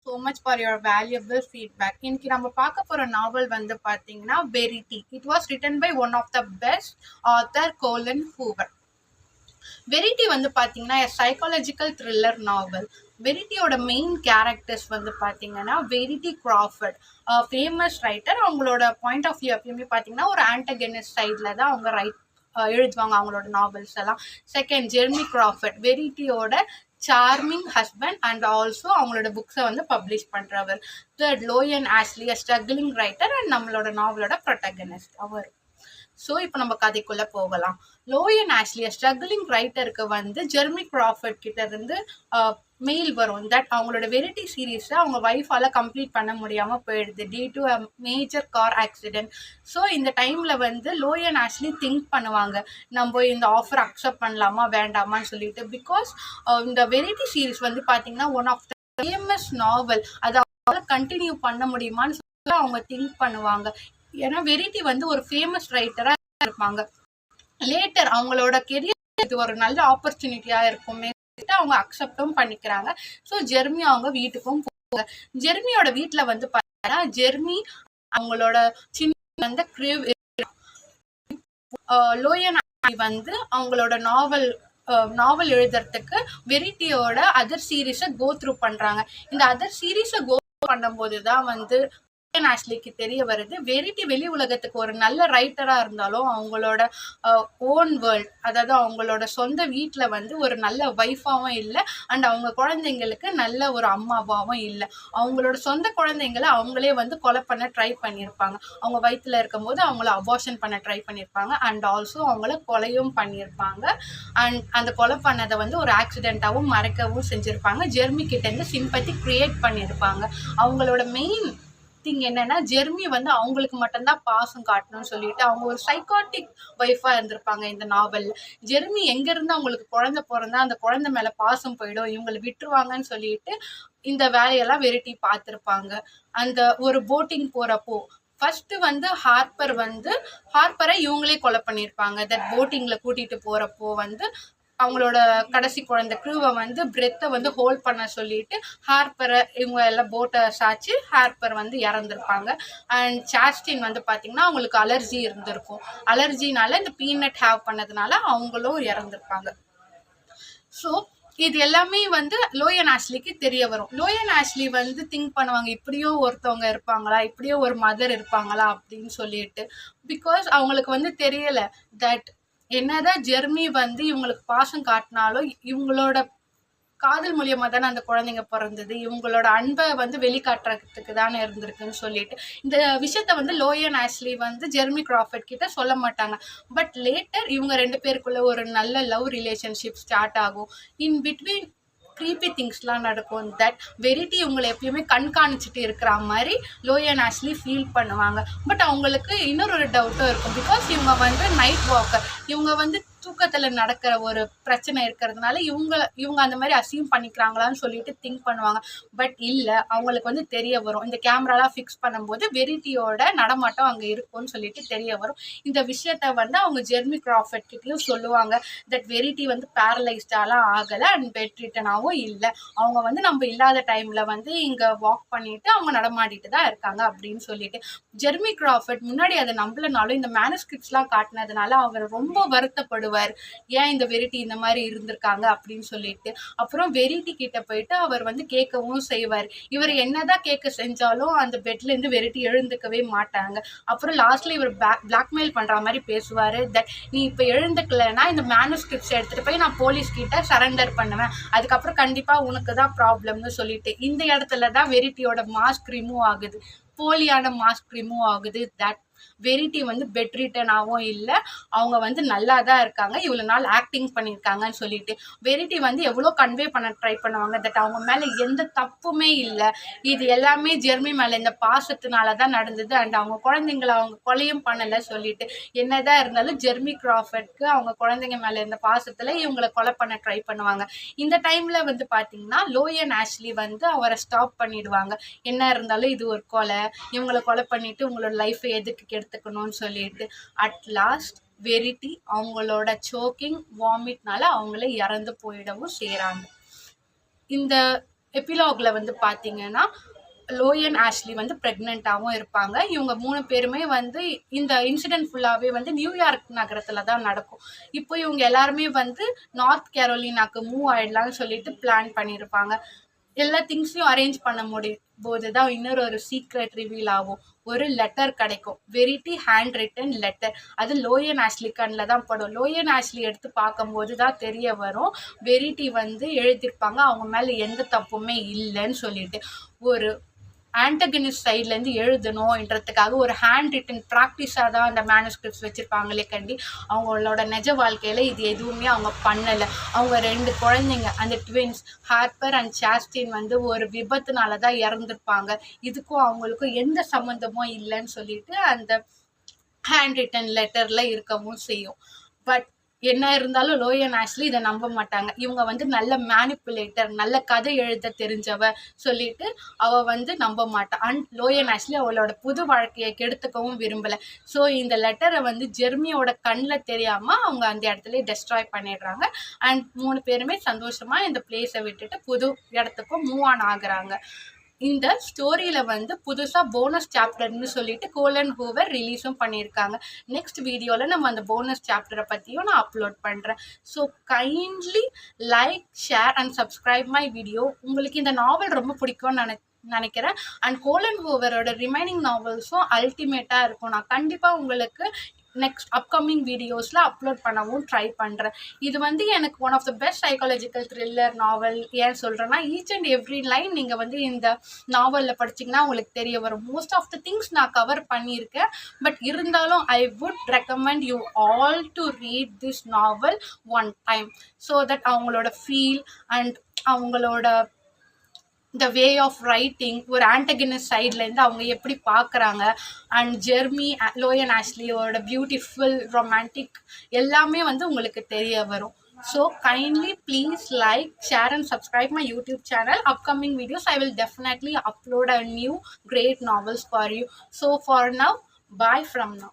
so much for your valuable feedback. இன்னைக்கு நம்ம பார்க்க போற நாவல் வந்து பாத்தீங்கன்னா variety. It was written by one of the best author Colin Hoover. Variety வந்து பாத்தீங்கன்னா சைக்காலஜிக்கல் த்ரில்லர் நாவல். வெரிட்டியோட மெயின் கேரக்டர்ஸ் வந்து பாத்தீங்கன்னா வெரிட்டி கிராஃபர்ட், ஃபேமஸ் ரைட்டர். அவங்களோட பாயிண்ட் ஆஃப் வியூ எப்பயுமே பாத்தீங்கன்னா ஒரு ஆன்டகனிஸ்ட் சைட்ல தான் அவங்க எழுதுவாங்க அவங்களோட நாவல்ஸ் எல்லாம். செகண்ட், ஜெர்மி கிராஃபர்ட், வெரிட்டியோட சார்மிங் ஹஸ்பண்ட் அண்ட் ஆல்சோ அவங்களோட புக்ஸை வந்து பப்ளிஷ் பண்றவர். Third, Lowen Ashleigh, struggling writer and நம்மளோட நாவலோட ப்ரொட்டகனிஸ்ட் அவர். ஸோ இப்போ நம்ம கதைக்குள்ள போகலாம். லோயன் ஆஷ்லி ஸ்ட்ரகிளிங் ரைட்டருக்கு வந்து ஜெர்மி கிராஃபர்ட் கிட்ட இருந்து மெயில் வரும் தட் அவங்களோட வெரிட்டி சீரீஸை அவங்க ஒய்ஃபால கம்ப்ளீட் பண்ண முடியாமல் போயிடுது due to a major car accident. So இந்த டைமில் வந்து லோயன் ஆஷ்லி திங்க் பண்ணுவாங்க, நம்ம இந்த ஆஃபர் அக்செப்ட் பண்ணலாமா வேண்டாமான்னு சொல்லிட்டு. பிகாஸ் இந்த வெரிட்டி சீரீஸ் வந்து பார்த்தீங்கன்னா ஒன் ஆஃப் த ஃபேமஸ் நாவல், அதை அவங்களால கண்டினியூ பண்ண முடியுமான்னு சொல்லி அவங்க திங்க் பண்ணுவாங்க. ஏன்னா வெரிட்டி வந்து ஒரு ஃபேமஸ் ரைட்டரா இருப்பாங்க. லேட்டர் அவங்களோட கெரியர் இது ஒரு நல்ல ஆப்பர்ச்சுனிட்டியா இருக்குமே அவங்க அக்செப்டும் பண்ணிக்கிறாங்க. ஸோ ஜெர்மி அவங்க வீட்டுக்கும் போவாங்க. ஜெர்மியோட வீட்டுல வந்து பாத்தீங்கன்னா ஜெர்மி அவங்களோட சின்ன வந்து லோயன் வந்து அவங்களோட நாவல் எழுதுறதுக்கு வெரிட்டியோட அதர் சீரீஸை கோ த்ரூ பண்றாங்க. இந்த அதர் சீரீஸை கோ பண்ணும்போது தான் வந்து ஆஷ்லிக்கு தெரிய வருது வெரிட்டி வெளி உலகத்துக்கு ஒரு நல்ல ரைட்டரா இருந்தாலும் அவங்களோட ஓன் வேர்ல்ட், அதாவது அவங்களோட சொந்த வீட்டுல வந்து ஒரு நல்ல ஒய்ஃபாவும் இல்லை அண்ட் அவங்க குழந்தைங்களுக்கு நல்ல ஒரு அம்மாவாவும் இல்லை. அவங்களோட சொந்த குழந்தைங்களை அவங்களே வந்து கொலை பண்ண ட்ரை பண்ணியிருப்பாங்க. அவங்க வயிற்றுல இருக்கும் போது அவங்கள அபார்ஷன் பண்ண ட்ரை பண்ணியிருப்பாங்க அண்ட் ஆல்சோ அவங்கள கொலையும் பண்ணியிருப்பாங்க. அண்ட் அந்த கொலை பண்ணதை வந்து ஒரு ஆக்சிடென்ட்டாகவும் மறைக்கவும் செஞ்சிருப்பாங்க. ஜெர்மி கிட்ட இருந்து சிம்பத்தி கிரியேட் பண்ணியிருப்பாங்க. அவங்களோட மெயின் திங் என்னன்னா ஜெர்மி வந்து அவங்களுக்கு மட்டும்தான் பாசம் காட்டணும்னு சொல்லிட்டு அவங்க ஒரு சைக்காட்டிக் ஒய்ஃபா இருந்திருப்பாங்க. இந்த நாவல்ல ஜெர்மி எங்க இருந்து அவங்களுக்கு குழந்தை பிறந்தா அந்த குழந்தை மேல பாசம் போயிடும், இவங்களை விட்டுருவாங்கன்னு சொல்லிட்டு இந்த வேலையெல்லாம் வெரிட்டி பார்த்திருப்பாங்க. அந்த ஒரு போட்டிங் போறப்போ ஃபர்ஸ்ட் வந்து ஹார்பரை இவங்களே கொலை பண்ணியிருப்பாங்க. தட் போட்டிங்ல கூட்டிட்டு போறப்போ வந்து அவங்களோட கடைசி குழந்தை க்ரூவை வந்து பிரெத்தை வந்து ஹோல்ட் பண்ண சொல்லிட்டு ஹார்பரை இவங்க எல்லாம் போட்டை சாச்சு ஹார்பர் வந்து இறந்துருப்பாங்க. அண்ட் சாஸ்டின் வந்து பார்த்தீங்கன்னா அவங்களுக்கு அலர்ஜி இருந்திருக்கும். அலர்ஜினால இந்த பீனட் ஹேவ் பண்ணதுனால அவங்களும் இறந்துருப்பாங்க. ஸோ இது எல்லாமே வந்து லோயன் ஆஷ்லிக்கு தெரிய வரும். லோயன் ஆஷ்லி வந்து திங்க் பண்ணுவாங்க, இப்படியோ ஒருத்தவங்க இருப்பாங்களா, இப்படியோ ஒரு மதர் இருப்பாங்களா அப்படின்னு சொல்லிட்டு. பிகாஸ் அவங்களுக்கு வந்து தெரியல தட் என்னதான் ஜெர்மி வந்து இவங்களுக்கு பாசம் காட்டினாலும் இவங்களோட காதல் மூலியமா தானே அந்த குழந்தைங்க பிறந்தது, இவங்களோட அன்பை வந்து வெளிக்காட்டுறதுக்கு தானே இருந்திருக்குன்னு சொல்லிட்டு இந்த விஷயத்த வந்து லோயன் ஆஷ்லி வந்து ஜெர்மி கிராஃபர்ட் கிட்ட சொல்ல மாட்டாங்க. பட் லேட்டர் இவங்க ரெண்டு பேருக்குள்ள ஒரு நல்ல லவ் ரிலேஷன்ஷிப் ஸ்டார்ட் ஆகும். இன் பிட்வீன் க்ரீப்பி திங்ஸ்லாம் நடக்கும். தட் வெரிட்டி இவங்களை எப்பயுமே கண்காணிச்சுட்டு இருக்கிற மாதிரி லோயன் ஆஷ்லி ஃபீல் பண்ணுவாங்க. பட் அவங்களுக்கு இன்னொரு டவுட்டும் இருக்கும். பிகாஸ் இவங்க வந்து நைட் வாக்கர், இவங்க வந்து தூக்கத்தில் நடக்கிற ஒரு பிரச்சனை இருக்கிறதுனால இவங்க அந்த மாதிரி அசியூம் பண்ணிக்கிறாங்களான்னு சொல்லிட்டு திங்க் பண்ணுவாங்க. பட் இல்லை, அவங்களுக்கு வந்து தெரிய வரும் இந்த கேமராலாம் ஃபிக்ஸ் பண்ணும்போது வெரிட்டியோட நடமாட்டம் அங்கே இருக்கும்னு சொல்லிட்டு தெரிய வரும். இந்த விஷயத்த வந்து அவங்க ஜெர்மி கிராஃபர்ட் கிட்டயும் சொல்லுவாங்க. தட் வெரிட்டி வந்து பேரலைஸ்டாலாம் ஆகலை அண்ட் பெட் ரிட்டனாகவும் இல்லை. அவங்க வந்து நம்ம இல்லாத டைம்ல வந்து இங்க வாக் பண்ணிட்டு அவங்க நடமாடிட்டு தான் இருக்காங்க அப்படின்னு சொல்லிட்டு. ஜெர்மி கிராஃபர்ட் முன்னாடி அதை நம்பலனாலும் இந்த மேனுஸ்கிரிப்ட்ஸ்லாம் காட்டினதுனால அவர் ரொம்ப வருத்தப்படுவார், ஏன் இந்த வெரிட்டி இந்த மாதிரி இருந்திருக்காங்க அப்படின்னு சொல்லிட்டு. அப்புறம் வெரிட்டி கிட்ட போயிட்டு அவர் வந்து கேட்கவும் செய்வார். இவர் என்னதான் கேட்க செஞ்சாலும் அந்த பெட்ல இருந்து வெரிட்டி எழுந்துக்கவே மாட்டாங்க. அப்புறம் லாஸ்ட்ல இவர் பிளாக்மெயில் பண்ற மாதிரி பேசுவாரு. தட் நீ இப்ப எழுந்துக்கலன்னா இந்த மேனுஸ்கிரிப்ட்ஸ் எடுத்துட்டு போய் நான் போலீஸ் கிட்ட சரண்டர் பண்ணுவேன், அதுக்கப்புறம் கண்டிப்பா உனக்கு தான் ப்ராப்ளம்னு சொல்லிட்டு. இந்த இடத்துல தான் வெரிட்டியோட மாஸ்க் ரிமூவ் ஆகுது, போலியான மாஸ்க் ரிமூவ் ஆகுது. தட் வெரிட்டி வந்து பெட் ரிட்டனாகவும் இல்லை, அவங்க வந்து நல்லா தான் இருக்காங்க, இவ்வளோ நாள் ஆக்டிங் பண்ணியிருக்காங்கன்னு சொல்லிட்டு. வெரிட்டி வந்து எவ்வளோ கன்வே பண்ண ட்ரை பண்ணுவாங்க. தட் அவங்க மேலே எந்த தப்புமே இல்லை, இது எல்லாமே ஜெர்மி மேலே இந்த பாசத்தினால தான் நடந்தது அண்ட் அவங்க குழந்தைங்களை அவங்க கொலையும் பண்ணலை சொல்லிட்டு. என்னதான் இருந்தாலும் ஜெர்மி கிராஃபர்ட்க்கு அவங்க குழந்தைங்க மேலே இருந்த பாசத்தில் இவங்களை கொலை பண்ண ட்ரை பண்ணுவாங்க. இந்த டைமில் வந்து பார்த்தீங்கன்னா லோயன் ஆஷ்லி வந்து அவரை ஸ்டாப் பண்ணிடுவாங்க. என்ன இருந்தாலும் இது ஒரு கொலை, இவங்களை கொலை பண்ணிட்டு உங்களோட லைஃப்பை எதுக்கு எடுத்துக்கணும்னு சொல்லிட்டு. அட் லாஸ்ட் வெரிட்டி அவங்களோட சோக்கிங் வாமிட்னால அவங்கள இறந்து போயிடவும் செய்றாங்க. இந்த எபிலாக்ல வந்து பார்த்தீங்கன்னா லோயன் ஆஷ்லி வந்து ப்ரெக்னெண்ட்டாகவும் இருப்பாங்க. இவங்க 3 பேருமே வந்து இந்த இன்சிடென்ட் ஃபுல்லாகவே வந்து நியூயார்க் நகரத்தில் தான் நடக்கும். இப்போ இவங்க எல்லாருமே வந்து நார்த் கேரோலினாக்கு மூவ் ஆயிடலாம்னு சொல்லிட்டு பிளான் பண்ணியிருப்பாங்க. எல்லா திங்ஸையும் அரேஞ்ச் பண்ண போது தான் இன்னொரு ஒரு சீக்ரெட் ரிவீல் ஆகும். ஒரு லெட்டர் கிடைக்கும், வெரிட்டி ஹேண்ட் ரிட்டன் லெட்டர். அது லோயன் ஆஷ்லி கண்ணில் தான் படும். லோயன் ஆஷ்லி எடுத்து பார்க்கும்போது தான் தெரிய வரும், வெரிட்டி வந்து எழுதியிருப்பாங்க அவங்க மேலே எந்த தப்புமே இல்லைன்னு சொல்லிட்டு. ஒரு ஆன்டகனிஸ்ட் சைட்லேருந்து எழுதணுன்றதுக்காக ஒரு ஹேண்ட் ரிட்டன் ப்ராக்டிஸாக தான் அந்த மேனுஸ்கிரிப்ட்ஸ் வச்சுருப்பாங்களே கண்டி. அவங்களோட நிஜ வாழ்க்கையில் இது எதுவுமே அவங்க பண்ணலை. அவங்க 2 குழந்தைங்க, அந்த ட்வின்ஸ் ஹார்ப்பர் அண்ட் சாஸ்டின் வந்து ஒரு விபத்துனால தான் இறந்துருப்பாங்க. இதுக்கும் அவங்களுக்கும் எந்த சம்மந்தமும் இல்லைன்னு சொல்லிட்டு அந்த ஹேண்ட் ரிட்டன் லெட்டரில் இருக்கவும் செய்யும். பட் என்ன இருந்தாலும் லோயன் ஆஷ்லி இதை நம்ப மாட்டாங்க. இவங்க வந்து நல்ல மேனிப்புலேட்டர், நல்ல கதை எழுத தெரிஞ்சவ சொல்லிட்டு அவள் வந்து நம்ப மாட்டாள். அண்ட் லோயன் ஆஷ்லி அவளோட புது வாழ்க்கையை கெடுத்துக்கவும் விரும்பலை. ஸோ இந்த லெட்டரை வந்து ஜெர்மியோட கண்ணில் தெரியாமல் அவங்க அந்த இடத்துல டெஸ்ட்ராய் பண்ணிடுறாங்க. அண்ட் 3 பேருமே சந்தோஷமாக இந்த பிளேஸை விட்டுட்டு புது இடத்துக்கும் மூவ் ஆன் ஆகுறாங்க. இந்த ஸ்டோரியில் வந்து புதுசாக போனஸ் சாப்டர்னு சொல்லிட்டு கோலன் ஹூவர் ரிலீஸும் பண்ணியிருக்காங்க. நெக்ஸ்ட் வீடியோவில் நம்ம அந்த போனஸ் சாப்டரை பற்றியும் நான் அப்லோட் பண்ணுறேன். So kindly like, share and subscribe my video. உங்களுக்கு இந்த நாவல் ரொம்ப பிடிக்கும்னு நினைக்கிறேன். அண்ட் கோலன் ஹூவரோட ரிமைனிங் நாவல்ஸும் அல்டிமேட்டாக இருக்கும். நான் கண்டிப்பாக உங்களுக்கு நெக்ஸ்ட் அப்கமிங் வீடியோஸில் அப்லோட் பண்ணவும் ட்ரை பண்ணுறேன். இது வந்து எனக்கு one of the best psychological thriller novel. ஏன் சொல்கிறேன்னா, ஈச் அண்ட் எவ்ரி லைன் நீங்கள் வந்து இந்த நாவலில் படிச்சிங்கன்னா உங்களுக்கு தெரிய வரும். மோஸ்ட் ஆஃப் த திங்ஸ் நான் கவர் பண்ணியிருக்கேன். பட் இருந்தாலும் I would recommend you all to read this novel one time, so that அவங்களோட ஃபீல் அண்ட் அவங்களோட த வே ஆஃப் ரைட்டிங், ஒரு ஆன்டகனிஸ்ட் சைட்லேருந்து அவங்க எப்படி பார்க்குறாங்க, அண்ட் ஜெர்மி லோயன் ஆஷ்லியோட பியூட்டிஃபுல் ரொமான்டிக் எல்லாமே வந்து உங்களுக்கு தெரிய வரும். So kindly please like, share and subscribe my YouTube channel. Upcoming videos I will definitely upload a new great novels for you. So for now, bye from now.